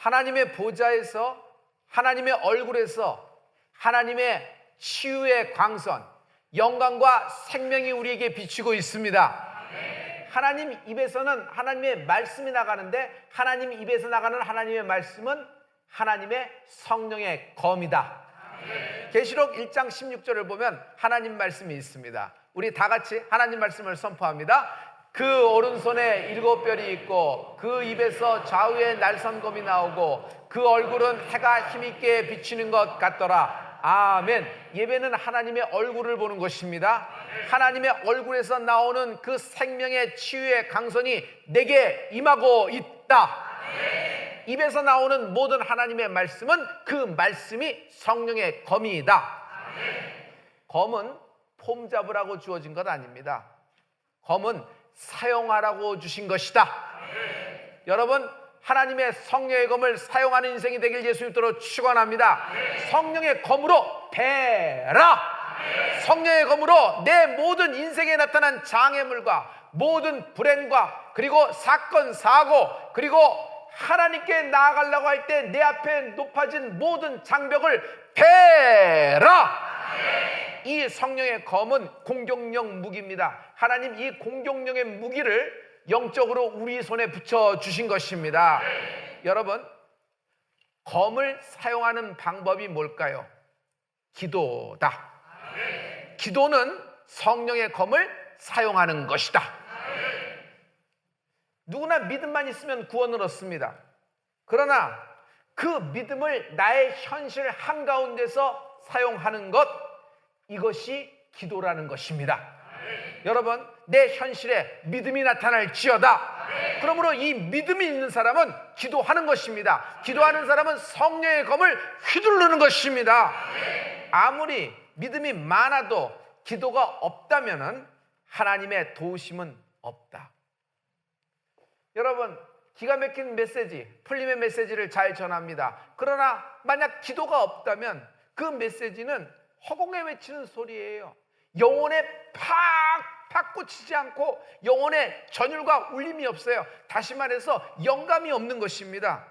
하나님의 보좌에서, 하나님의 얼굴에서 하나님의 치유의 광선, 영광과 생명이 우리에게 비추고 있습니다. 하나님 입에서는 하나님의 말씀이 나가는데, 하나님 입에서 나가는 하나님의 말씀은 하나님의 성령의 검이다. 계시록 1장 16절을 보면 하나님 말씀이 있습니다. 우리 다 같이 하나님 말씀을 선포합니다. 그 오른손에 7별이 있고 그 입에서 좌우에 날선검이 나오고 그 얼굴은 해가 힘있게 비치는 것 같더라. 아멘. 예배는 하나님의 얼굴을 보는 것입니다. 하나님의 얼굴에서 나오는 그 생명의 치유의 강선이 내게 임하고 있다. 입에서 나오는 모든 하나님의 말씀은 그 말씀이 성령의 검이다. 검은 폼 잡으라고 주어진 것 아닙니다. 검은 사용하라고 주신 것이다. 여러분, 하나님의 성령의 검을 사용하는 인생이 되길 예수님으로 축원합니다. 성령의 검으로 베라. 성령의 검으로 내 모든 인생에 나타난 장애물과 모든 불행과 그리고 사건 사고, 그리고 하나님께 나아가려고 할 때 내 앞에 높아진 모든 장벽을 베라. 이 성령의 검은 공격력 무기입니다. 하나님 이 공격력의 무기를 영적으로 우리 손에 붙여주신 것입니다. 여러분, 검을 사용하는 방법이 뭘까요? 기도다. 기도는 성령의 검을 사용하는 것이다. 누구나 믿음만 있으면 구원을 얻습니다. 그러나 그 믿음을 나의 현실 한가운데서 사용하는 것, 이것이 기도라는 것입니다. 여러분, 내 현실에 믿음이 나타날지어다. 그러므로 이 믿음이 있는 사람은 기도하는 것입니다. 기도하는 사람은 성령의 검을 휘두르는 것입니다. 아무리 믿음이 많아도 기도가 없다면 하나님의 도우심은 없다. 여러분, 기가 막힌 메시지, 풀림의 메시지를 잘 전합니다. 그러나 만약 기도가 없다면 그 메시지는 허공에 외치는 소리예요. 영혼에 팍팍 꽂히지 않고 영혼에 전율과 울림이 없어요. 다시 말해서 영감이 없는 것입니다.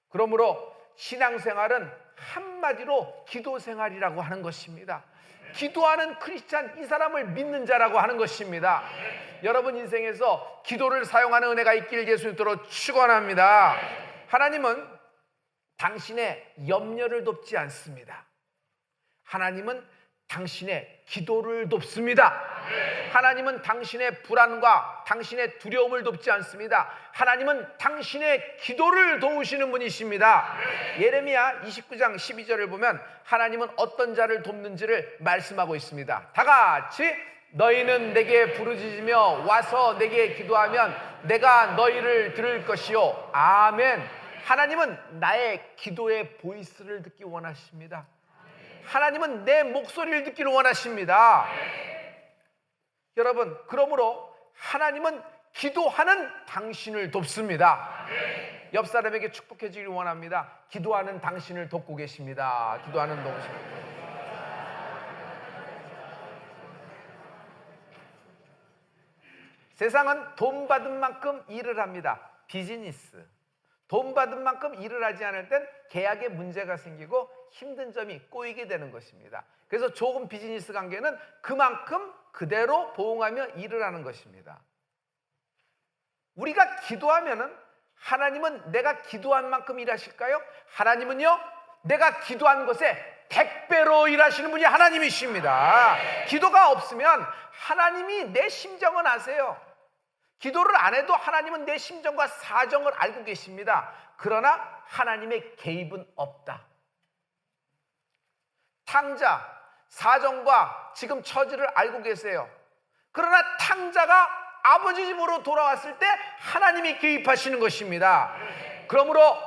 그러므로 신앙생활은 한마디로 기도생활이라고 하는 것입니다. 기도하는 크리스찬, 이 사람을 믿는 자라고 하는 것입니다. 여러분 인생에서 기도를 사용하는 은혜가 있기를 예수님으로 축원합니다. 하나님은 당신의 염려를 돕지 않습니다. 하나님은 당신의 기도를 돕습니다. 하나님은 당신의 불안과 당신의 두려움을 돕지 않습니다. 하나님은 당신의 기도를 도우시는 분이십니다. 예레미야 29장 12절을 보면 하나님은 어떤 자를 돕는지를 말씀하고 있습니다. 다 같이, 너희는 내게 부르짖으며 와서 내게 기도하면 내가 너희를 들을 것이요. 아멘. 하나님은 나의 기도의 보이스를 듣기 원하십니다. 하나님은 내 목소리를 듣기를 원하십니다. 여러분, 그러므로 하나님은 기도하는 당신을 돕습니다. 옆 사람에게 축복해 주기를 원합니다. 기도하는 당신을 돕고 계십니다. 기도하는 당신. 세상은 돈 받은 만큼 일을 합니다. 비즈니스. 돈 받은 만큼 일을 하지 않을 땐 계약에 문제가 생기고 힘든 점이 꼬이게 되는 것입니다. 그래서 좋은 비즈니스 관계는 그만큼 그대로 보응하며 일을 하는 것입니다. 우리가 기도하면은 하나님은 내가 기도한 만큼 일하실까요? 하나님은요, 내가 기도한 것에 100배로 일하시는 분이 하나님이십니다. 기도가 없으면 하나님이 내 심정은 아세요. 기도를 안 해도 하나님은 내 심정과 사정을 알고 계십니다. 그러나 하나님의 개입은 없다. 탕자, 사정과 지금 처지를 알고 계세요. 그러나 탕자가 아버지 집으로 돌아왔을 때 하나님이 개입하시는 것입니다. 그러므로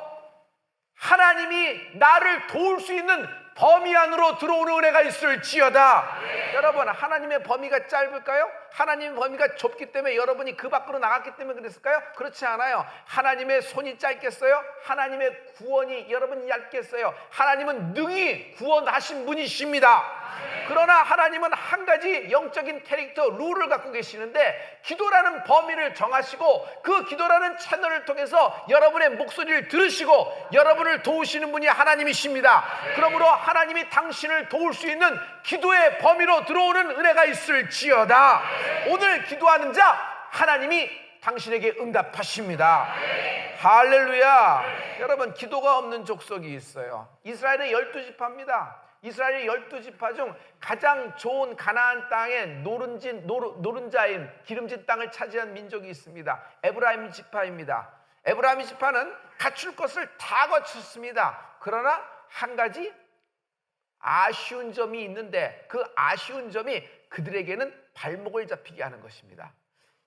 하나님이 나를 도울 수 있는 범위 안으로 들어오는 은혜가 있을지어다. 여러분, 하나님의 범위가 짧을까요? 하나님의 범위가 좁기 때문에 여러분이 그 밖으로 나갔기 때문에 그랬을까요? 그렇지 않아요. 하나님의 손이 짧겠어요? 하나님의 구원이 여러분 얇겠어요? 하나님은 능히 구원하신 분이십니다. 그러나 하나님은 한 가지 영적인 캐릭터 룰을 갖고 계시는데, 기도라는 범위를 정하시고 그 기도라는 채널을 통해서 여러분의 목소리를 들으시고 여러분을 도우시는 분이 하나님이십니다. 그러므로 하나님이 당신을 도울 수 있는 기도의 범위로 들어오는 은혜가 있을지어다. 오늘 기도하는 자 하나님이 당신에게 응답하십니다. 할렐루야. 여러분, 기도가 없는 족속이 있어요. 이스라엘의 12지파입니다. 이스라엘의 12지파 중 가장 좋은 가나안 땅에 노른자인 기름진 땅을 차지한 민족이 있습니다. 에브라임 지파입니다. 에브라임 지파는 갖출 것을 다 갖췄습니다. 그러나 한 가지 아쉬운 점이 있는데, 그 아쉬운 점이 그들에게는 발목을 잡히게 하는 것입니다.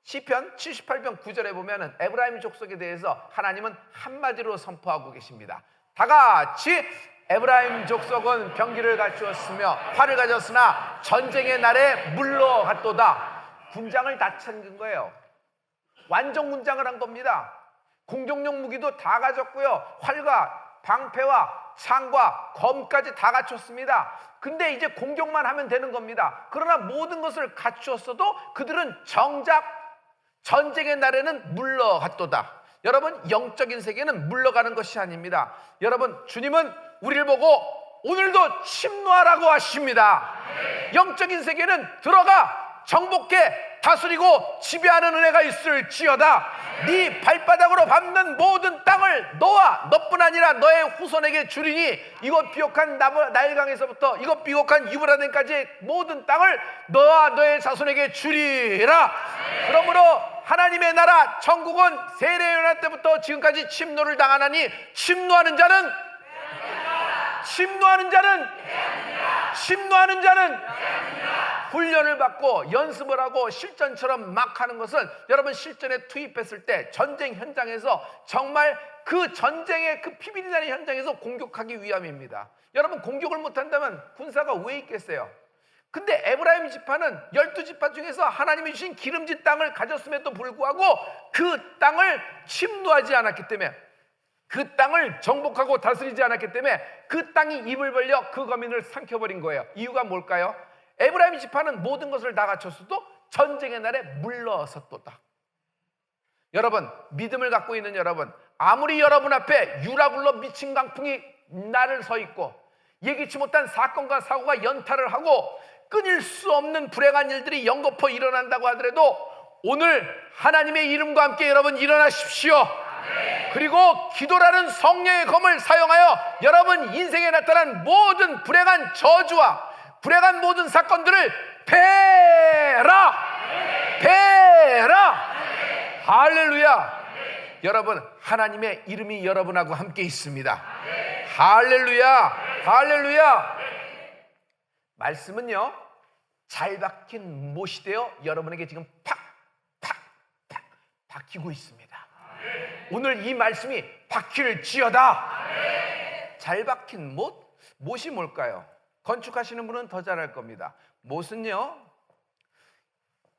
시편 78편 9절에 보면은 에브라임 족속에 대해서 하나님은 한마디로 선포하고 계십니다. 다 같이, 에브라임 족속은 병기를 갖추었으며 활을 가졌으나 전쟁의 날에 물러갔도다. 군장을 다 챙긴 거예요. 완전 군장을 한 겁니다. 공격용 무기도 다 가졌고요, 활과 방패와 창과 검까지 다 갖췄습니다. 근데 이제 공격만 하면 되는 겁니다. 그러나 모든 것을 갖추었어도 그들은 정작 전쟁의 날에는 물러갔도다. 여러분, 영적인 세계는 물러가는 것이 아닙니다. 여러분, 주님은 우리를 보고 오늘도 침노하라고 하십니다. 영적인 세계는 들어가 정복해 다스리고 지배하는 은혜가 있을지어다. 네 발바닥으로 밟는 모든 땅을 너와 너뿐 아니라 너의 후손에게 주리니, 이곳 비옥한 나일강에서부터 이곳 비옥한 유브라데까지의 모든 땅을 너와 너의 자손에게 주리라. 그러므로 하나님의 나라 천국은 세례요한 때부터 지금까지 침노를 당하나니, 침노하는 자는 훈련을 받고 연습을 하고 실전처럼 막 하는 것은, 여러분 실전에 투입했을 때 전쟁 현장에서 정말 그 전쟁의 그 피비린내 나는 현장에서 공격하기 위함입니다. 여러분, 공격을 못한다면 군사가 왜 있겠어요? 근데 에브라임 지파는 12지파 중에서 하나님이 주신 기름진 땅을 가졌음에도 불구하고 그 땅을 침노하지 않았기 때문에, 그 땅을 정복하고 다스리지 않았기 때문에 그 땅이 입을 벌려 그 거민을 삼켜버린 거예요. 이유가 뭘까요? 에브라임 지파는 모든 것을 다 갖췄어도 전쟁의 날에 물러섰도다. 여러분, 믿음을 갖고 있는 여러분, 아무리 여러분 앞에 유라굴로 미친 강풍이 나를 서 있고 예기치 못한 사건과 사고가 연타를 하고 끊일 수 없는 불행한 일들이 연거푸 일어난다고 하더라도, 오늘 하나님의 이름과 함께 여러분 일어나십시오. 그리고 기도라는 성령의 검을 사용하여 여러분 인생에 나타난 모든 불행한 저주와 불행한 모든 사건들을 베라. 할렐루야. 여러분, 하나님의 이름이 여러분하고 함께 있습니다. 할렐루야. 말씀은요, 잘 박힌 못이 되어 여러분에게 지금 팍 박히고 있습니다. 오늘 이 말씀이 박힐지어다. 잘 박힌 못이 뭘까요? 건축하시는 분은 더 잘할 겁니다. 못은요,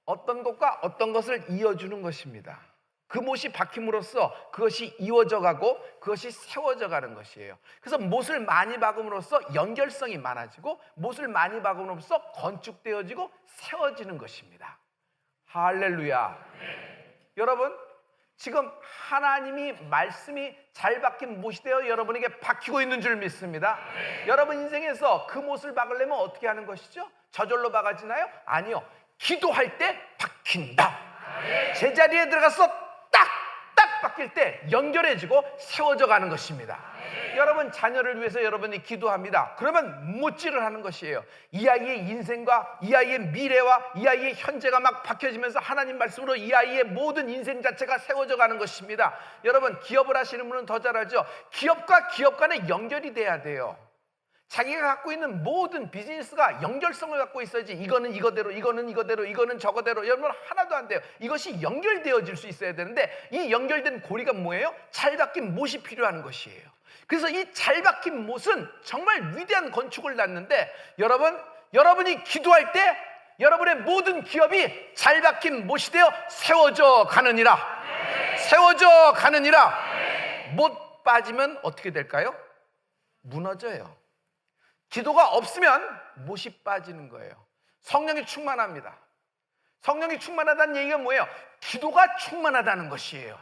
어떤 것과 어떤 것을 이어주는 것입니다. 그 못이 박힘으로써 그것이 이어져 가고 그것이 세워져 가는 것이에요. 그래서 못을 많이 박음으로써 연결성이 많아지고, 못을 많이 박음으로써 건축되어지고 세워지는 것입니다. 할렐루야. 여러분, 지금 하나님이 말씀이 잘 박힌 못이 되어 여러분에게 박히고 있는 줄 믿습니다. 여러분 인생에서 그 못을 박으려면 어떻게 하는 것이죠? 저절로 박아지나요? 아니요. 기도할 때 박힌다. 제자리에 들어가서 딱 박힐 때 연결해지고 세워져 가는 것입니다. 여러분 자녀를 위해서 여러분이 기도합니다. 그러면 못질을 하는 것이에요. 이 아이의 인생과 이 아이의 미래와 이 아이의 현재가 막 박혀지면서 하나님 말씀으로 이 아이의 모든 인생 자체가 세워져 가는 것입니다. 여러분 기업을 하시는 분은 더 잘 알죠. 기업과 기업 간에 연결이 돼야 돼요. 자기가 갖고 있는 모든 비즈니스가 연결성을 갖고 있어야지, 이거는 이거대로, 이거는 이거대로, 이거는 저거대로, 여러분 하나도 안 돼요. 이것이 연결되어질 수 있어야 되는데, 이 연결된 고리가 뭐예요? 잘 박힌 못이 필요한 것이에요. 그래서 이 잘 박힌 못은 정말 위대한 건축을 낳는데, 여러분이 기도할 때 여러분의 모든 기업이 잘 박힌 못이 되어 세워져 가느니라. 세워져 가느니라. 못 빠지면 어떻게 될까요? 무너져요. 기도가 없으면 못이 빠지는 거예요. 성령이 충만합니다. 성령이 충만하다는 얘기가 뭐예요? 기도가 충만하다는 것이에요.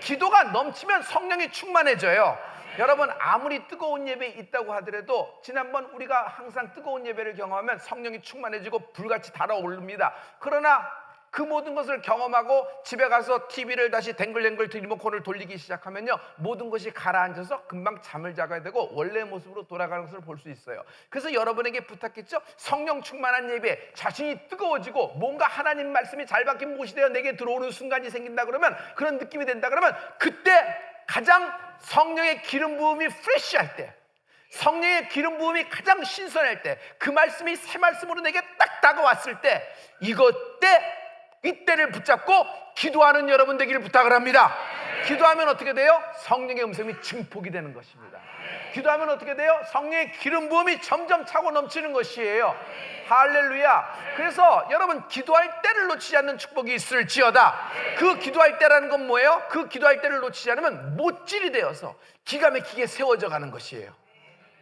기도가 넘치면 성령이 충만해져요. 여러분, 아무리 뜨거운 예배 있다고 하더라도 지난번 우리가 항상 뜨거운 예배를 경험하면 성령이 충만해지고 불같이 달아오릅니다. 그러나 그 모든 것을 경험하고 집에 가서 TV를 다시 댕글댕글 리모컨을 돌리기 시작하면요, 모든 것이 가라앉아서 금방 잠을 자게 되고 원래의 모습으로 돌아가는 것을 볼 수 있어요. 그래서 여러분에게 부탁했죠. 성령 충만한 예배, 자신이 뜨거워지고 뭔가 하나님 말씀이 잘 박힌 못이 되어 내게 들어오는 순간이 생긴다 그러면, 그런 느낌이 된다 그러면, 그때 가장 성령의 기름 부음이 프레시할 때, 성령의 기름 부음이 가장 신선할 때, 그 말씀이 새 말씀으로 내게 딱 다가왔을 때, 이때를 붙잡고 기도하는 여러분 되기를 부탁을 합니다. 기도하면 어떻게 돼요? 성령의 음성이 증폭이 되는 것입니다. 기도하면 어떻게 돼요? 성령의 기름 부음이 점점 차고 넘치는 것이에요. 할렐루야. 그래서 여러분, 기도할 때를 놓치지 않는 축복이 있을지어다. 그 기도할 때라는 건 뭐예요? 그 기도할 때를 놓치지 않으면 못질이 되어서 기가 막히게 세워져 가는 것이에요.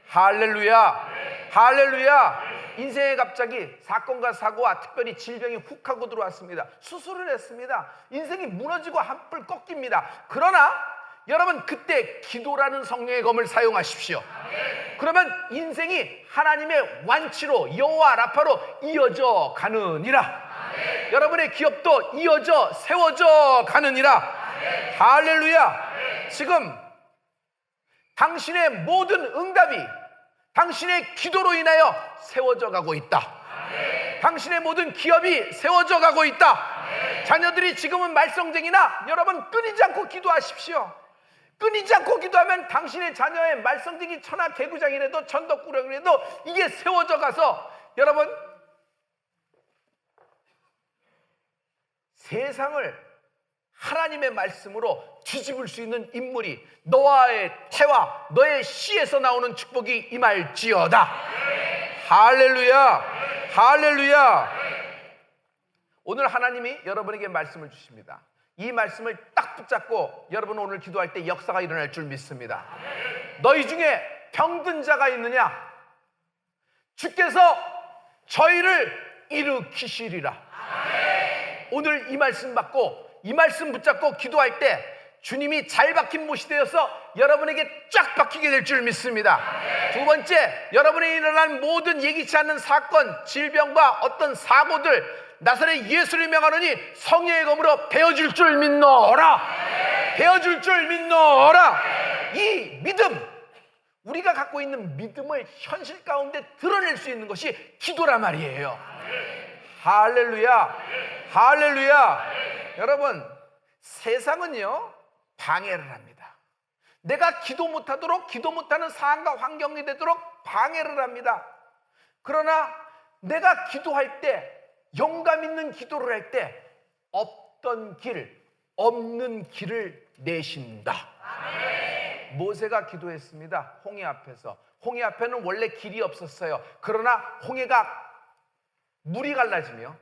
할렐루야. 할렐루야. 인생에 갑자기 사건과 사고와 특별히 질병이 훅 하고 들어왔습니다. 수술을 했습니다. 인생이 무너지고 한뿔 꺾입니다. 그러나 여러분, 그때 기도라는 성령의 검을 사용하십시오. 그러면 인생이 하나님의 완치로, 여호와 라파로 이어져 가느니라. 여러분의 기업도 이어져 세워져 가느니라. 할렐루야. 지금 당신의 모든 응답이 당신의 기도로 인하여 세워져 가고 있다. 당신의 모든 기업이 세워져 가고 있다. 자녀들이 지금은 말썽쟁이나 여러분, 끊이지 않고 기도하십시오. 끊이지 않고 기도하면 당신의 자녀의 말썽쟁이 천하 개구장이라도 천덕꾸러기라도 이게 세워져 가서 여러분, 세상을 하나님의 말씀으로 뒤집을 수 있는 인물이 너와의 태와 너의 씨에서 나오는 축복이 임할지어다. 할렐루야. 할렐루야. 오늘 하나님이 여러분에게 말씀을 주십니다. 이 말씀을 딱 붙잡고 여러분 오늘 기도할 때 역사가 일어날 줄 믿습니다. 너희 중에 병든 자가 있느냐? 주께서 저희를 일으키시리라. 오늘 이 말씀 받고 이 말씀 붙잡고 기도할 때 주님이 잘 박힌 못이 되어서 여러분에게 쫙 박히게 될 줄 믿습니다. 두 번째, 여러분에 일어난 모든 예기치 않는 사건, 질병과 어떤 사고들 나사렛 예수를 명하노니 성령의 검으로 베어줄 줄 믿노라. 베어줄 줄 믿노라. 이 믿음, 우리가 갖고 있는 믿음을 현실 가운데 드러낼 수 있는 것이 기도란 말이에요. 할렐루야. 할렐루야. 여러분, 세상은요 방해를 합니다. 내가 기도 못하도록, 기도 못하는 상황과 환경이 되도록 방해를 합니다. 그러나 내가 기도할 때, 영감 있는 기도를 할 때 없던 길, 없는 길을 내신다. 모세가 기도했습니다. 홍해 앞에서. 홍해 앞에는 원래 길이 없었어요. 그러나 홍해가 물이 갈라지며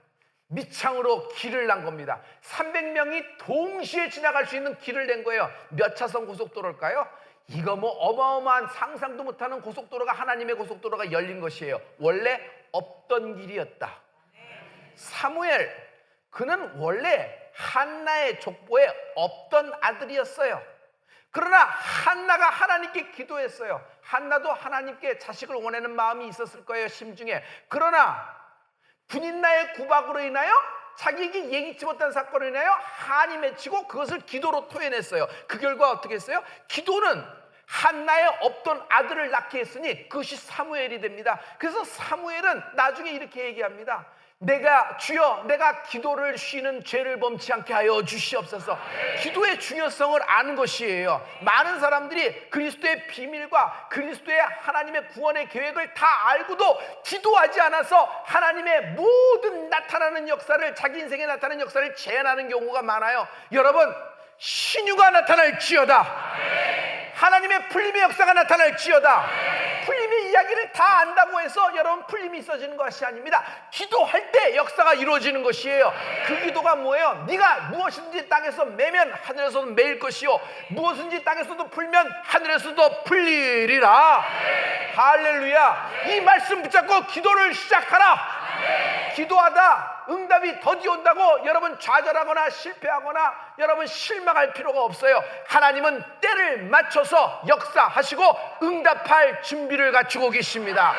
밑창으로 길을 난 겁니다. 300명이 동시에 지나갈 수 있는 길을 낸 거예요. 몇 차선 고속도로일까요? 이거 뭐 어마어마한 상상도 못하는 고속도로가, 하나님의 고속도로가 열린 것이에요. 원래 없던 길이었다. 사무엘, 그는 원래 한나의 족보에 없던 아들이었어요. 그러나 한나가 하나님께 기도했어요. 한나도 하나님께 자식을 원하는 마음이 있었을 거예요, 심중에. 그러나 분인나의 구박으로 인하여, 자기에게 예기치 못한 사건으로 인하여 한이 맺히고 그것을 기도로 토해냈어요. 그 결과 어떻게 했어요? 기도는 한나의 없던 아들을 낳게 했으니 그것이 사무엘이 됩니다. 그래서 사무엘은 나중에 이렇게 얘기합니다. 주여, 내가 기도를 쉬는 죄를 범치 않게 하여 주시옵소서. 기도의 중요성을 아는 것이에요. 많은 사람들이 그리스도의 비밀과 그리스도의 하나님의 구원의 계획을 다 알고도 기도하지 않아서 하나님의 모든 나타나는 역사를, 자기 인생에 나타나는 역사를 제한하는 경우가 많아요. 여러분, 신유가 나타날지어다. 하나님의 풀림의 역사가 나타날지어다. 풀림의 이야기를 다 안다고 해서 여러분 풀림이 있어지는 것이 아닙니다. 기도할 때 역사가 이루어지는 것이에요. 그 기도가 뭐예요? 네가 무엇이든지 땅에서 매면 하늘에서도 매일 것이요, 무엇인지 땅에서도 풀면 하늘에서도 풀리리라. 할렐루야. 이 말씀 붙잡고 기도를 시작하라. 기도하다 응답이 더디 온다고 여러분 좌절하거나 실패하거나 여러분 실망할 필요가 없어요. 하나님은 때를 맞춰서 역사하시고 응답할 준비를 갖추고 계십니다.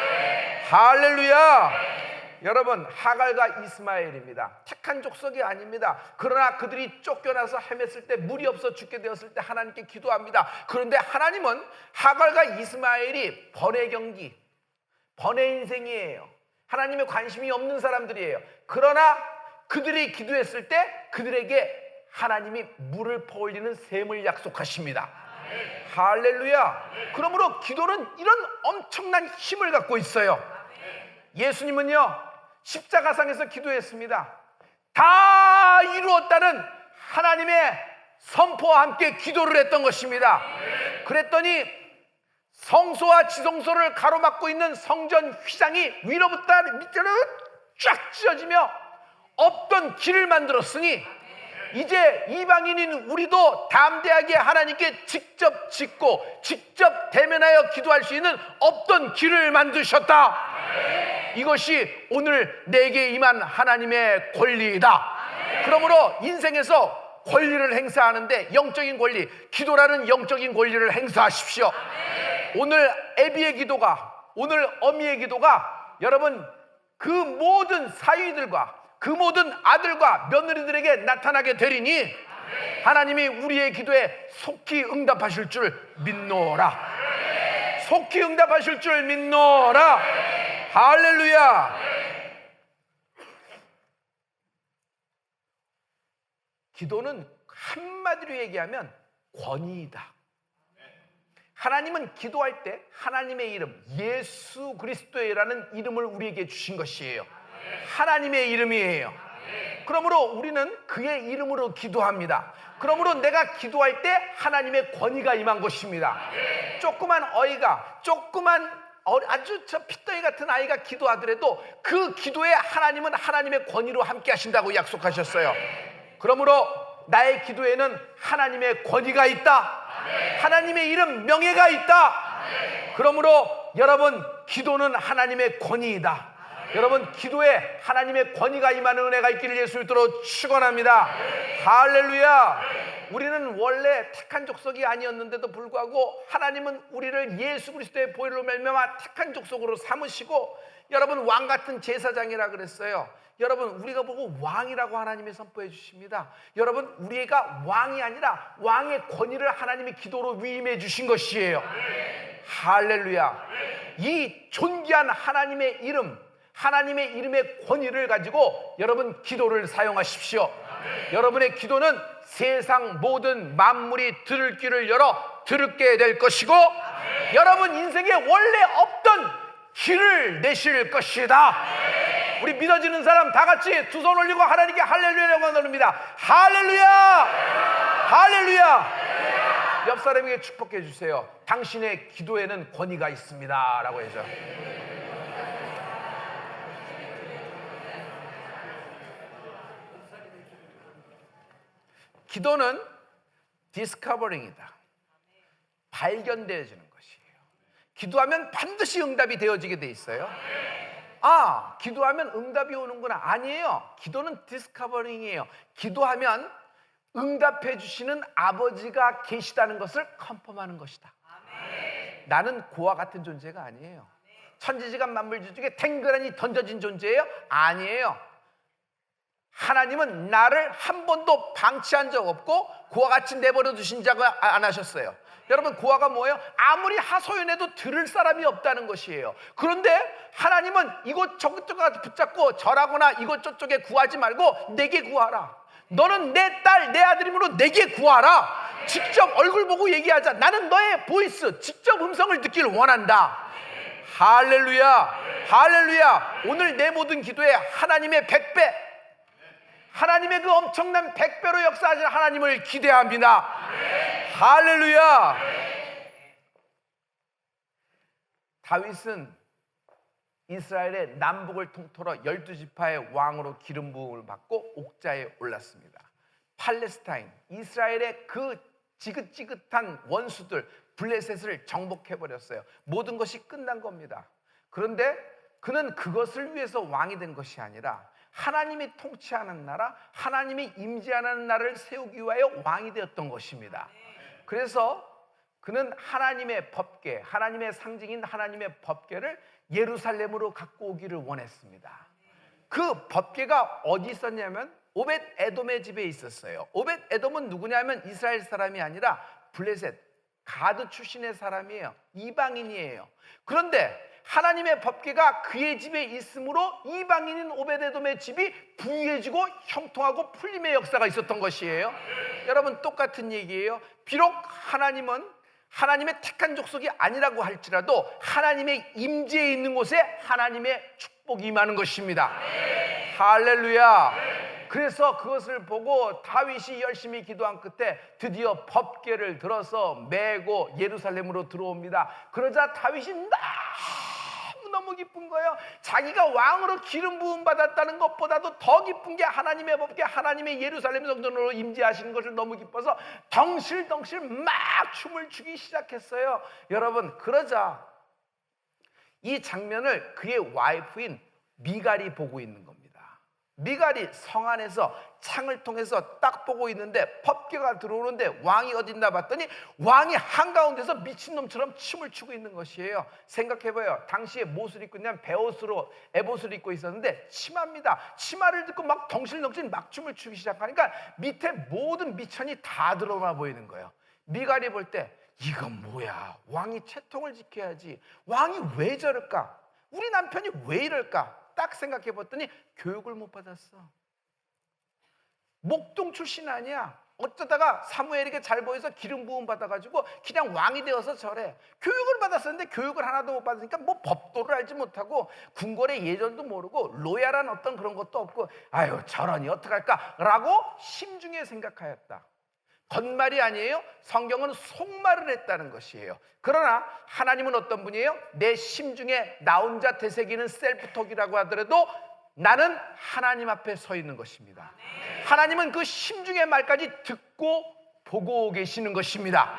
할렐루야. 여러분, 하갈과 이스마엘입니다. 택한 족속이 아닙니다. 그러나 그들이 쫓겨나서 헤맸을 때, 물이 없어 죽게 되었을 때 하나님께 기도합니다. 그런데 하나님은 하갈과 이스마엘이 번외 경기, 번외 인생이에요. 하나님의 관심이 없는 사람들이에요. 그러나 그들이 기도했을 때 그들에게 하나님이 물을 퍼올리는 샘을 약속하십니다. 할렐루야. 그러므로 기도는 이런 엄청난 힘을 갖고 있어요. 예수님은요, 십자가상에서 기도했습니다. 다 이루었다는 하나님의 선포와 함께 기도를 했던 것입니다. 그랬더니 성소와 지성소를 가로막고 있는 성전 휘장이 위로부터 밑으로 쫙 찢어지며 없던 길을 만들었으니 이제 이방인인 우리도 담대하게 하나님께 직접 짓고 직접 대면하여 기도할 수 있는 없던 길을 만드셨다. 이것이 오늘 내게 임한 하나님의 권리이다. 그러므로 인생에서 권리를 행사하는데 영적인 권리, 기도라는 영적인 권리를 행사하십시오. 오늘 애비의 기도가, 오늘 어미의 기도가 여러분 그 모든 사위들과 그 모든 아들과 며느리들에게 나타나게 되리니 하나님이 우리의 기도에 속히 응답하실 줄 믿노라. 속히 응답하실 줄 믿노라. 할렐루야. 기도는 한마디로 얘기하면 권위이다. 하나님은 기도할 때 하나님의 이름, 예수 그리스도라는 이름을 우리에게 주신 것이에요. 하나님의 이름이에요. 그러므로 우리는 그의 이름으로 기도합니다. 그러므로 내가 기도할 때 하나님의 권위가 임한 것입니다. 조그만 어이가, 아주 핏덩이 같은 아이가 기도하더라도 그 기도에 하나님은 하나님의 권위로 함께 하신다고 약속하셨어요. 그러므로 나의 기도에는 하나님의 권위가 있다. 하나님의 이름, 명예가 있다. 그러므로 여러분, 기도는 하나님의 권위이다. 여러분, 기도에 하나님의 권위가 임하는 은혜가 있기를 예수 이름으로 축원합니다. 할렐루야. 우리는 원래 택한 족속이 아니었는데도 불구하고 하나님은 우리를 예수 그리스도의 보혈로 말미암아 택한 족속으로 삼으시고 여러분 왕 같은 제사장이라 그랬어요. 여러분, 우리가 보고 왕이라고 하나님이 선포해 주십니다. 여러분, 우리가 왕이 아니라 왕의 권위를 하나님이 기도로 위임해 주신 것이에요. 할렐루야. 이 존귀한 하나님의 이름, 하나님의 이름의 권위를 가지고 여러분 기도를 사용하십시오. 여러분의 기도는 세상 모든 만물이 들을 귀를 열어 들을게 될 것이고 여러분 인생에 원래 없던 길을 내실 것이다. 우리 믿어지는 사람 다 같이 두 손 올리고 하나님께 할렐루야라고 나눕니다. 할렐루야! 할렐루야! 옆 사람에게 축복해 주세요. 당신의 기도에는 권위가 있습니다 라고 해서. 기도는 디스커버링이다. 발견되어지는 것이에요. 기도하면 반드시 응답이 되어지게 돼 있어요. 아, 기도하면 응답이 오는구나. 아니에요. 기도는 디스커버링이에요. 기도하면 응답해 주시는 아버지가 계시다는 것을 컨펌하는 것이다. 나는 고와 같은 존재가 아니에요. 천지지간 만물지 중에 탱글하니 던져진 존재예요? 아니에요. 하나님은 나를 한 번도 방치한 적 없고 고와 같이 내버려 두신 적을 안 하셨어요. 여러분, 고아가 뭐예요? 아무리 하소연해도 들을 사람이 없다는 것이에요. 그런데 하나님은 이곳저곳 붙잡고 절하거나 이곳저곳에 구하지 말고 내게 구하라. 너는 내 딸, 내 아들이므로 내게 구하라. 직접 얼굴 보고 얘기하자. 나는 너의 보이스, 직접 음성을 듣기를 원한다. 할렐루야. 할렐루야. 오늘 내 모든 기도에 하나님의 100배, 하나님의 그 엄청난 100배로 역사하실 하나님을 기대합니다. 할렐루야. 다윗은 이스라엘의 남북을 통틀어 12지파의 왕으로 기름 부음을 받고 옥자에 올랐습니다. 팔레스타인, 이스라엘의 그 지긋지긋한 원수들 블레셋을 정복해버렸어요. 모든 것이 끝난 겁니다. 그런데 그는 그것을 위해서 왕이 된 것이 아니라 하나님이 통치하는 나라, 하나님이 임재하는 나라를 세우기 위하여 왕이 되었던 것입니다. 그래서 그는 하나님의 법궤, 하나님의 상징인 하나님의 법궤를 예루살렘으로 갖고 오기를 원했습니다. 그 법궤가 어디 있었냐면 오벳 에돔의 집에 있었어요. 오벳 에돔은 누구냐면 이스라엘 사람이 아니라 블레셋, 가드 출신의 사람이에요. 이방인이에요. 그런데 하나님의 법궤가 그의 집에 있으므로 이방인인 오벳 에돔의 집이 부유해지고 형통하고 풀림의 역사가 있었던 것이에요. 여러분, 똑같은 얘기예요. 비록 하나님은 하나님의 택한 족속이 아니라고 할지라도 하나님의 임재에 있는 곳에 하나님의 축복이 임하는 것입니다. 할렐루야. 그래서 그것을 보고 다윗이 열심히 기도한 끝에 드디어 법궤를 들어서 메고 예루살렘으로 들어옵니다. 그러자 다윗이 너무 기쁜 거예요. 자기가 왕으로 기름 부음 받았다는 것보다도 더 기쁜 게 하나님의 법궤, 하나님의 예루살렘 성전으로 임재하시는 것을 너무 기뻐서 덩실덩실 막 춤을 추기 시작했어요. 여러분, 그러자 이 장면을 그의 와이프인 미갈이 보고 있는 겁니다. 미갈이 성 안에서 창을 통해서 딱 보고 있는데 법궤가 들어오는데 왕이 어딨나 봤더니 왕이 한가운데서 미친놈처럼 춤을 추고 있는 것이에요. 생각해봐요. 당시에 무엇을 입고 있냐면 베옷으로 에봇을 입고 있었는데 치마입니다. 치마를 듣고 막 덩실덩실 막 춤을 추기 시작하니까 밑에 모든 미천이 다 드러나 보이는 거예요. 미갈이 볼 때 이건 뭐야, 왕이 채통을 지켜야지, 왕이 왜 저럴까, 우리 남편이 왜 이럴까 딱 생각해 봤더니 교육을 못 받았어. 목동 출신 아니야. 어쩌다가 사무엘에게 잘 보여서 기름 부음 받아가지고 그냥 왕이 되어서 저래. 교육을 받았었는데 교육을 하나도 못 받으니까 뭐 법도를 알지 못하고 궁궐의 예절도 모르고 로얄한 어떤 그런 것도 없고 아유 저러니 어떡할까 라고 심중에 생각하였다. 겉말이 아니에요. 성경은 속말을 했다는 것이에요. 그러나 하나님은 어떤 분이에요? 내 심중에 나 혼자 되새기는 셀프톡이라고 하더라도 나는 하나님 앞에 서 있는 것입니다. 하나님은 그 심중의 말까지 듣고 보고 계시는 것입니다.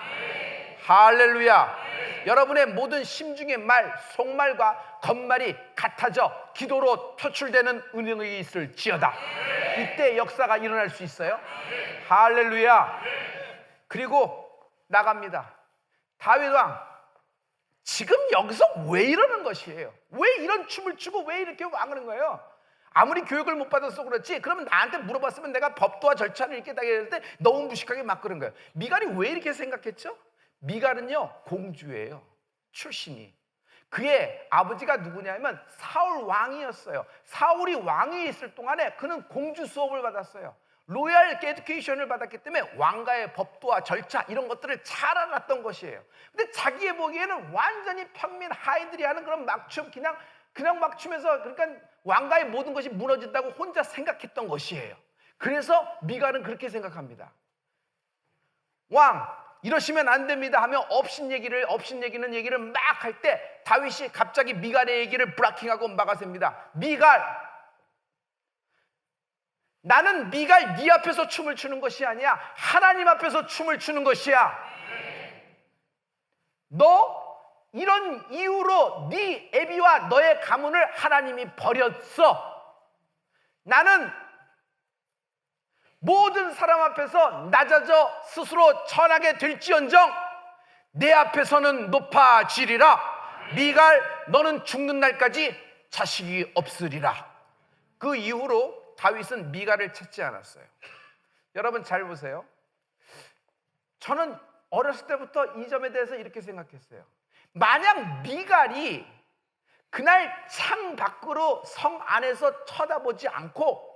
할렐루야. 여러분의 모든 심중의 말, 속말과 겉말이 같아져 기도로 표출되는 은총이 있을지어다. 이때 역사가 일어날 수 있어요. 할렐루야. 그리고 나갑니다. 다윗 왕, 지금 여기서 왜 이러는 것이에요? 왜 이런 춤을 추고 왜 이렇게 왕하는 거예요? 아무리 교육을 못 받아서 그렇지 그러면 나한테 물어봤으면 내가 법도와 절차를 이렇게 딱 했을 때 너무 무식하게 막 그런 거예요. 미갈이 왜 이렇게 생각했죠? 미갈은요 공주예요. 출신이. 그의 아버지가 누구냐면 사울 왕이었어요. 사울이 왕위에 있을 동안에 그는 공주 수업을 받았어요. 로얄 에듀케이션을 받았기 때문에 왕가의 법도와 절차 이런 것들을 잘 알았던 것이에요. 근데 자기의 보기에는 완전히 평민 하인들이 하는 그런 막춤 그냥 막 추면서 그러니까 왕가의 모든 것이 무너진다고 혼자 생각했던 것이에요. 그래서 미갈은 그렇게 생각합니다. 왕 이러시면 안 됩니다 하며 업신 얘기는 막 할 때 다윗이 갑자기 미갈의 얘기를 브라킹하고 막아셉니다. 미갈, 나는 미갈 네 앞에서 춤을 추는 것이 아니야. 하나님 앞에서 춤을 추는 것이야. 너 이런 이유로 네 애비와 너의 가문을 하나님이 버렸어. 나는 모든 사람 앞에서 낮아져 스스로 천하게 될지언정 내 앞에서는 높아지리라. 미갈 너는 죽는 날까지 자식이 없으리라. 그 이후로 다윗은 미갈을 찾지 않았어요. 여러분 잘 보세요. 저는 어렸을 때부터 이 점에 대해서 이렇게 생각했어요. 만약 미갈이 그날 창 밖으로 성 안에서 쳐다보지 않고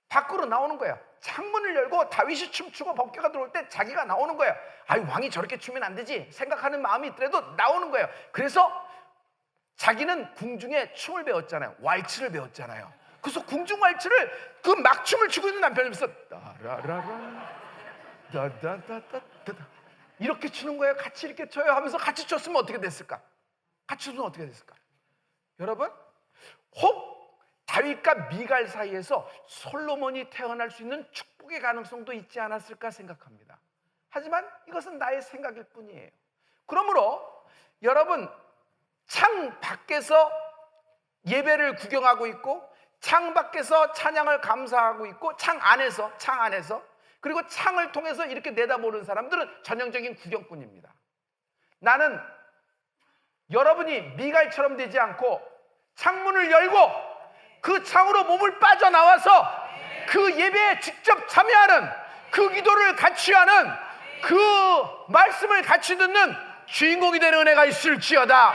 밖으로 나오는 거예요. 창문을 열고 다윗이 춤추고 법궤가 들어올 때 자기가 나오는 거예요. 아유 왕이 저렇게 추면 안 되지 생각하는 마음이 있더라도 나오는 거예요. 그래서 자기는 궁중에 춤을 배웠잖아요. 왈츠를 배웠잖아요. 그래서 궁중 왈츠를 그 막춤을 추고 있는 남편을 보면서 따라라라 다다다다다 이렇게 추는 거예요. 같이 이렇게 춰요 하면서 같이 췄으면 어떻게 됐을까? 갖춰두면 어떻게 됐을까? 여러분, 혹 다윗과 미갈 사이에서 솔로몬이 태어날 수 있는 축복의 가능성도 있지 않았을까 생각합니다. 하지만 이것은 나의 생각일 뿐이에요. 그러므로 여러분, 창 밖에서 예배를 구경하고 있고, 창 밖에서 찬양을 감사하고 있고, 창 안에서 그리고 창을 통해서 이렇게 내다보는 사람들은 전형적인 구경꾼입니다. 나는 여러분이 미갈처럼 되지 않고 창문을 열고 그 창으로 몸을 빠져나와서 그 예배에 직접 참여하는, 그 기도를 같이 하는, 그 말씀을 같이 듣는 주인공이 되는 은혜가 있을지어다.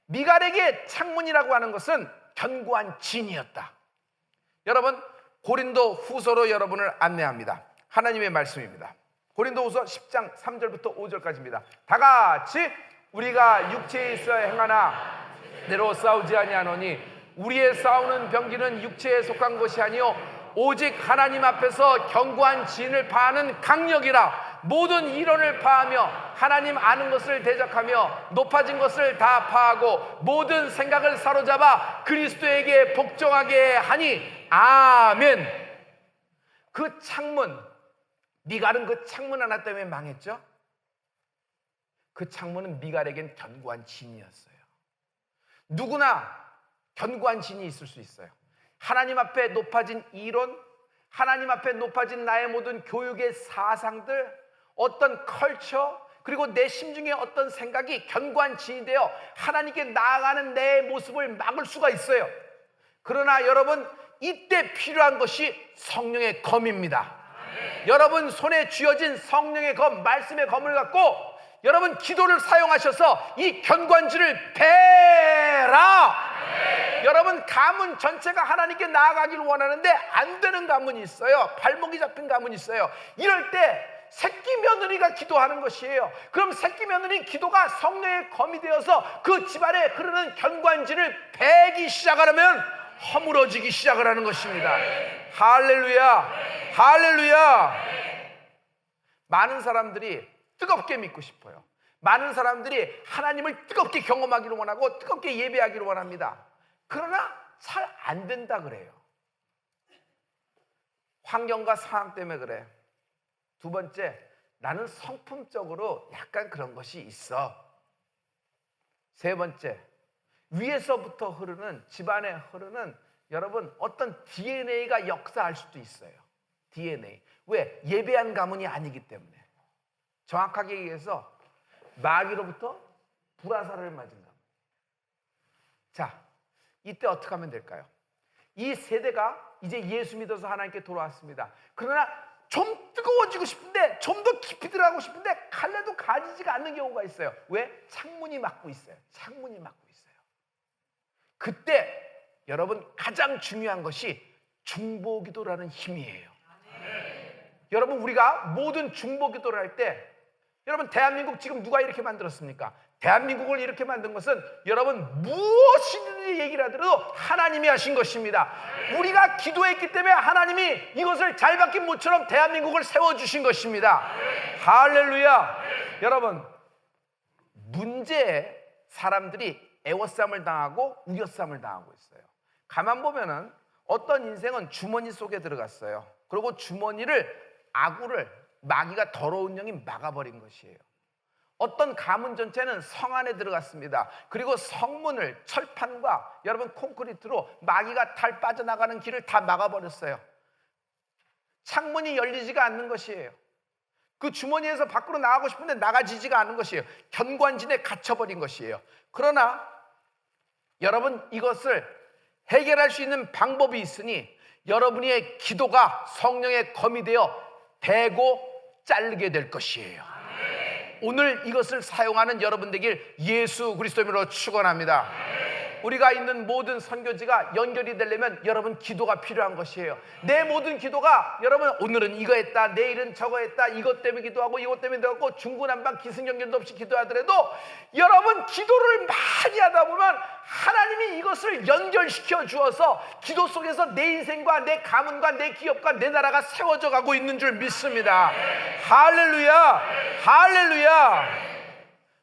미갈에게 창문이라고 하는 것은 견고한 진이었다. 여러분, 고린도 후서로 여러분을 안내합니다. 하나님의 말씀입니다. 고린도 후서 10장 3절부터 5절까지입니다. 다 같이, 우리가 육체에 있어 행하나 내로 싸우지 아니하노니 우리의 싸우는 병기는 육체에 속한 것이 아니요 오직 하나님 앞에서 견고한 진을 파하는 강력이라. 모든 이론을 파하며 하나님 아는 것을 대적하며 높아진 것을 다 파하고 모든 생각을 사로잡아 그리스도에게 복종하게 하니. 아멘. 그 창문, 미갈은 그 창문 하나 때문에 망했죠. 그 창문은 미갈에겐 견고한 진이었어요. 누구나 견고한 진이 있을 수 있어요. 하나님 앞에 높아진 이론, 하나님 앞에 높아진 나의 모든 교육의 사상들, 어떤 컬처, 그리고 내 심중에 어떤 생각이 견고한 진이 되어 하나님께 나아가는 내 모습을 막을 수가 있어요. 그러나 여러분, 이때 필요한 것이 성령의 검입니다. 여러분 손에 쥐어진 성령의 검, 말씀의 검을 갖고 여러분 기도를 사용하셔서 이 견고한지를 베라. 여러분, 가문 전체가 하나님께 나아가기를 원하는데 안 되는 가문이 있어요. 발목이 잡힌 가문이 있어요. 이럴 때 새끼 며느리가 기도하는 것이에요. 그럼 새끼 며느리 기도가 성령의 검이 되어서 그 집안에 흐르는 견고한지를 베기 시작하려면 허물어지기 시작을 하는 것입니다. 할렐루야, 할렐루야. 많은 사람들이 뜨겁게 믿고 싶어요. 많은 사람들이 하나님을 뜨겁게 경험하기를 원하고 뜨겁게 예배하기를 원합니다. 그러나 잘 안 된다 그래요. 환경과 상황 때문에 그래. 두 번째, 나는 성품적으로 약간 그런 것이 있어. 세 번째, 위에서부터 흐르는, 집안에 흐르는 여러분 어떤 DNA가 역사할 수도 있어요. DNA. 왜? 예배한 가문이 아니기 때문에. 정확하게 얘기해서 마귀로부터 불화살을 맞은 가문. 자, 이때 어떻게 하면 될까요? 이 세대가 이제 예수 믿어서 하나님께 돌아왔습니다. 그러나 좀 뜨거워지고 싶은데, 좀 더 깊이 들어가고 싶은데 칼레도 가지지가 않는 경우가 있어요. 왜? 창문이 막고 있어요. 창문이 막고 있어요. 그때 여러분 가장 중요한 것이 중보기도라는 힘이에요. 여러분, 우리가 모든 중보기도를 할 때, 여러분 대한민국 지금 누가 이렇게 만들었습니까? 대한민국을 이렇게 만든 것은 여러분 무엇이든지 얘기를 하더라도 하나님이 하신 것입니다. 우리가 기도했기 때문에 하나님이 이것을 잘 박힌 모처럼 대한민국을 세워주신 것입니다. 할렐루야. 여러분, 문제에 사람들이 애워싸움을 당하고 우겨싸움을 당하고 있어요. 가만 보면은 어떤 인생은 주머니 속에 들어갔어요. 그리고 주머니를, 아구를 마귀가 더러운 영이 막아버린 것이에요. 어떤 가문 전체는 성 안에 들어갔습니다. 그리고 성문을 철판과 여러분 콘크리트로 마귀가 달 빠져나가는 길을 다 막아버렸어요. 창문이 열리지가 않는 것이에요. 그 주머니에서 밖으로 나가고 싶은데 나가지지가 않는 것이에요. 견고한진에 갇혀버린 것이에요. 그러나 여러분, 이것을 해결할 수 있는 방법이 있으니 여러분의 기도가 성령의 검이 되어 베고 자르게 될 것이에요. 오늘 이것을 사용하는 여러분 되길 예수 그리스도 이름으로 축원합니다. 우리가 있는 모든 선교지가 연결이 되려면 여러분 기도가 필요한 것이에요. 내 모든 기도가 여러분 오늘은 이거 했다, 내일은 저거 했다, 이것 때문에 기도하고 이것 때문에 기도하고 중구난방 기승전결도 없이 기도하더라도 여러분 기도를 많이 하다 보면 하나님이 이것을 연결시켜 주어서 기도 속에서 내 인생과 내 가문과 내 기업과 내 나라가 세워져 가고 있는 줄 믿습니다. 할렐루야, 할렐루야.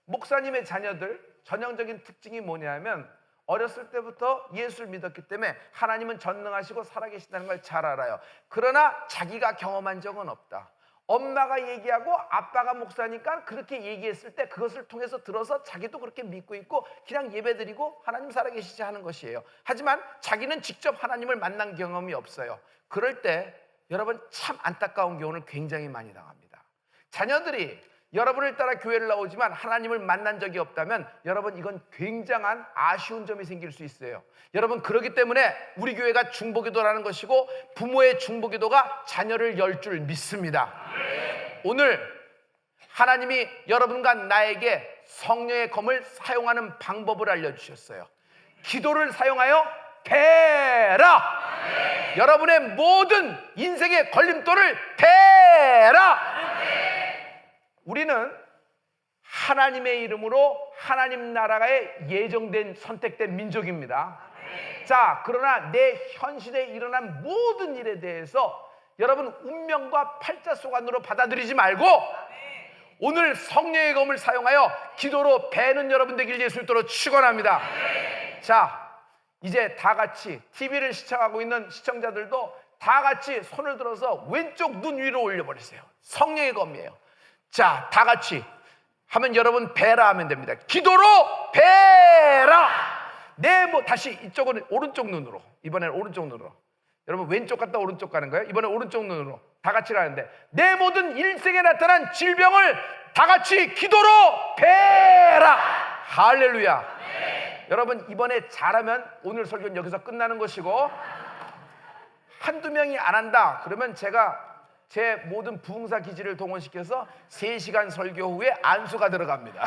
목사님의 자녀들, 전형적인 특징이 뭐냐면 어렸을 때부터 예수를 믿었기 때문에 하나님은 전능하시고 살아계신다는 걸 잘 알아요. 그러나 자기가 경험한 적은 없다. 엄마가 얘기하고 아빠가 목사니까 그렇게 얘기했을 때 그것을 통해서 들어서 자기도 그렇게 믿고 있고 그냥 예배드리고 하나님 살아계시지 하는 것이에요. 하지만 자기는 직접 하나님을 만난 경험이 없어요. 그럴 때 여러분 참 안타까운 교훈을 굉장히 많이 당합니다. 자녀들이 여러분을 따라 교회를 나오지만 하나님을 만난 적이 없다면 여러분 이건 굉장한 아쉬운 점이 생길 수 있어요. 여러분 그렇기 때문에 우리 교회가 중보기도라는 것이고 부모의 중보기도가 자녀를 열 줄 믿습니다. 오늘 하나님이 여러분과 나에게 성령의 검을 사용하는 방법을 알려주셨어요. 기도를 사용하여 베라. 여러분의 모든 인생의 걸림돌을 베라. 우리는 하나님의 이름으로 하나님 나라에 예정된 선택된 민족입니다. 자, 그러나 내 현실에 일어난 모든 일에 대해서 여러분 운명과 팔자소관으로 받아들이지 말고 오늘 성령의 검을 사용하여 기도로 베는 여러분 되길 예수님으로 축원합니다. 자, 이제 다 같이 TV를 시청하고 있는 시청자들도 다 같이 손을 들어서 왼쪽 눈 위로 올려버리세요. 성령의 검이에요. 자, 다 같이 하면 여러분 베라 하면 됩니다. 기도로 베라. 다시 이쪽은 오른쪽 눈으로, 이번에는 오른쪽 눈으로. 여러분 왼쪽 갔다 오른쪽 가는 거예요. 이번에 오른쪽 눈으로 다 같이 가는데 내 모든 일생에 나타난 질병을 다 같이 기도로 베라. 할렐루야. 여러분 이번에 잘하면 오늘 설교는 여기서 끝나는 것이고 한두 명이 안 한다 그러면 제가 제 모든 부흥사 기지를 동원시켜서 3시간 설교 후에 안수가 들어갑니다.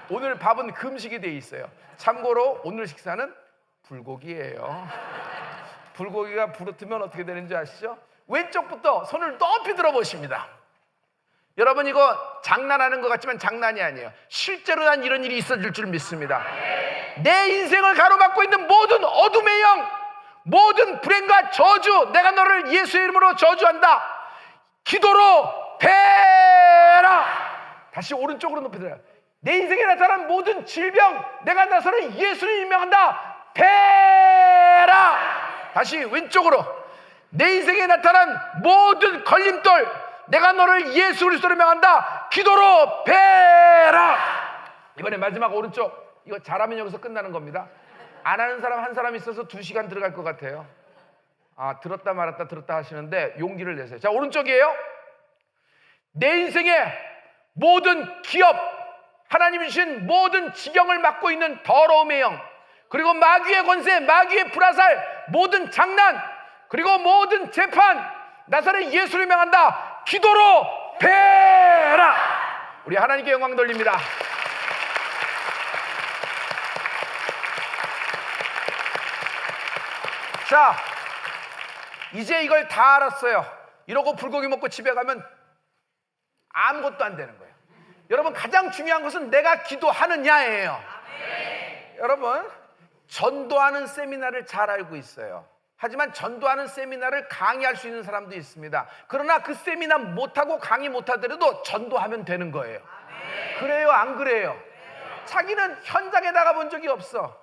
오늘 밥은 금식이 돼 있어요. 참고로 오늘 식사는 불고기예요. 불고기가 부르트면 어떻게 되는지 아시죠? 왼쪽부터 손을 높이 들어보십니다. 여러분 이거 장난하는 것 같지만 장난이 아니에요. 실제로 난 이런 일이 있어질 줄 믿습니다. 내 인생을 가로막고 있는 모든 어둠의 영, 모든 불행과 저주, 내가 너를 예수의 이름으로 저주한다. 기도로 베라. 다시 오른쪽으로 높이 들어요. 내 인생에 나타난 모든 질병, 내가 나서는 예수를 임명한다. 베라. 다시 왼쪽으로. 내 인생에 나타난 모든 걸림돌, 내가 너를 예수 그리스도로 명한다. 기도로 베라. 이번에 마지막 오른쪽. 이거 잘하면 여기서 끝나는 겁니다. 안 하는 사람 한 사람 있어서 2시간 들어갈 것 같아요. 들었다 말았다 들었다 하시는데 용기를 내세요. 자, 오른쪽이에요. 내 인생의 모든 기업, 하나님이 주신 모든 지경을 맡고 있는 더러움의 영, 그리고 마귀의 권세, 마귀의 불화살, 모든 장난, 그리고 모든 재판, 나사렛 예수를 명한다. 기도로 베라. 우리 하나님께 영광 돌립니다. 자, 이제 이걸 다 알았어요. 이러고 불고기 먹고 집에 가면 아무것도 안 되는 거예요. 여러분 가장 중요한 것은 내가 기도하느냐예요. 여러분 전도하는 세미나를 잘 알고 있어요. 하지만 전도하는 세미나를 강의할 수 있는 사람도 있습니다. 그러나 그 세미나 못하고 강의 못하더라도 전도하면 되는 거예요. 그래요 안 그래요? 자기는 현장에 나가본 적이 없어.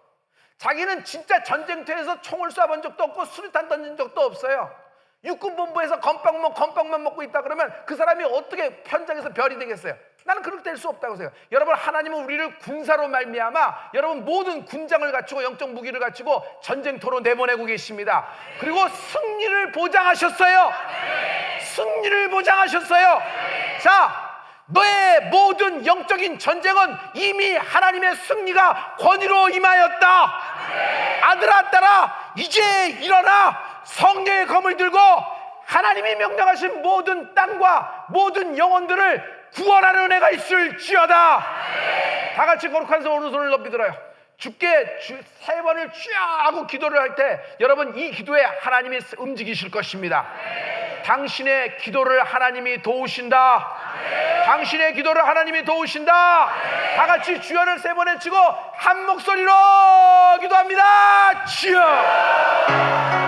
자기는 진짜 전쟁터에서 총을 쏴본 적도 없고 수류탄 던진 적도 없어요. 육군본부에서 건빵만 먹고 있다 그러면 그 사람이 어떻게 현장에서 별이 되겠어요? 나는 그렇게 될 수 없다고 생각해요. 여러분 하나님은 우리를 군사로 말미암아 여러분 모든 군장을 갖추고 영적 무기를 갖추고 전쟁터로 내보내고 계십니다. 그리고 승리를 보장하셨어요. 승리를 보장하셨어요. 자, 너의 모든 영적인 전쟁은 이미 하나님의 승리가 권위로 임하였다. 아들아 딸아 이제 일어나 성령의 검을 들고 하나님이 명령하신 모든 땅과 모든 영혼들을 구원하는 은혜가 있을지어다. 다 같이 거룩한 손 오른손을 높이 들어요. 주께 3번을 쥐어 하고 기도를 할 때 여러분 이 기도에 하나님이 움직이실 것입니다. 당신의 기도를 하나님이 도우신다. 당신의 기도를 하나님이 도우신다. 다 같이 주여를 3번 외치고 한 목소리로 기도합니다. 주여.